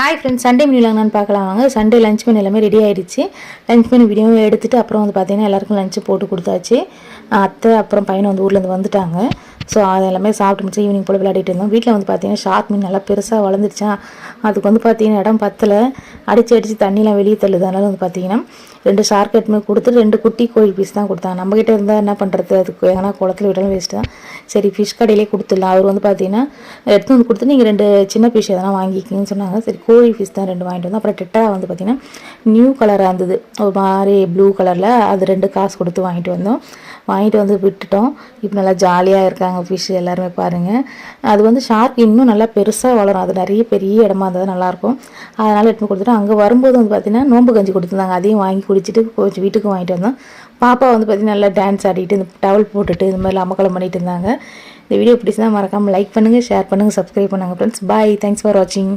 Hi friends, Sunday மெனுவில் என்னன்னு பார்க்கலாம் வாங்க. சண்டே லஞ்ச் மெனு எல்லாமே ரெடி ஆகிடுச்சு. லஞ்ச் மெனு வீடியோவும் எடுத்துகிட்டு அப்புறம் வந்து பார்த்திங்கன்னா எல்லாருக்கும் லஞ்சு போட்டு கொடுத்தாச்சு. அத்தை அப்புறம் பையனை வந்து ஊர்லேருந்து வந்துட்டாங்க. ஸோ அது எல்லாமே சாப்பிட்டு முடிச்சு ஈவினிங் போல் விளையாடிட்டு இருந்தோம். வீட்டில் வந்து பார்த்திங்கன்னா ஷார்க் மீன் நல்லா பெருசாக வளர்ந்துருச்சா, அதுக்கு வந்து பார்த்திங்கன்னா இடம் பத்தலை, அடித்து தண்ணிலாம் வெளியே தள்ளுது. அதனால் வந்து பார்த்திங்கன்னா 2 ஷார்க் எட்டுமே கொடுத்துட்டு 2 குட்டி கோழி பீஸ் தான் கொடுத்தாங்க. நம்மகிட்ட இருந்தால் என்ன பண்ணுறது, அதுக்கு எங்கன்னா குளத்துல விட்டாலும் வேஸ்ட்டு தான். சரி ஃபிஷ் கடையிலே கொடுத்துடலாம். அவர் வந்து பார்த்திங்கன்னா எடுத்து வந்து கொடுத்து நீங்கள் 2 சின்ன பீஸ் எதனா வாங்கிக்கிங்கன்னு சொன்னாங்க. சரி கோழி பீஸ் தான் 2 வாங்கிட்டு வந்தோம். அப்புறம் டெட்டா வந்து பார்த்திங்கன்னா நியூ கலராக இருந்தது, ஒரு மாதிரி ப்ளூ கலரில், அது 2 காசு கொடுத்து வாங்கிட்டு வந்தோம். வாங்கிட்டு வந்து விட்டுட்டோம். இப்போ நல்லா ஜாலியாக இருக்காங்க ஃபிஷ் எல்லாருமே பாருங்கள். அது வந்து ஷார்க் இன்னும் நல்லா பெருசாக வளரும். அது நிறைய பெரிய இடமா இருந்தால் நல்லாயிருக்கும். அதனால் எடுத்து கொடுத்துட்டோம். அங்கே வரும்போது வந்து பார்த்திங்கன்னா நோம்பு கஞ்சி கொடுத்துருந்தாங்க. அதையும் வாங்கி குடிச்சிட்டு கொஞ்சம் வீட்டுக்கு வாங்கிட்டு வந்தோம். பாப்பா வந்து பார்த்திங்கன்னா நல்லா டான்ஸ் ஆடிட்டு இந்த டவல் போட்டுட்டு இந்த மாதிரி அமக்கலம் பண்ணிட்டு இருந்தாங்க. இந்த வீடியோ பிடிச்சிருந்தா மறக்காமல் லைக் பண்ணுங்கள், ஷேர் பண்ணுங்கள், சப்ஸ்கிரைப் பண்ணுங்கள் ஃப்ரெண்ட்ஸ். பாய், தேங்க்ஸ் ஃபார் வாட்சிங்.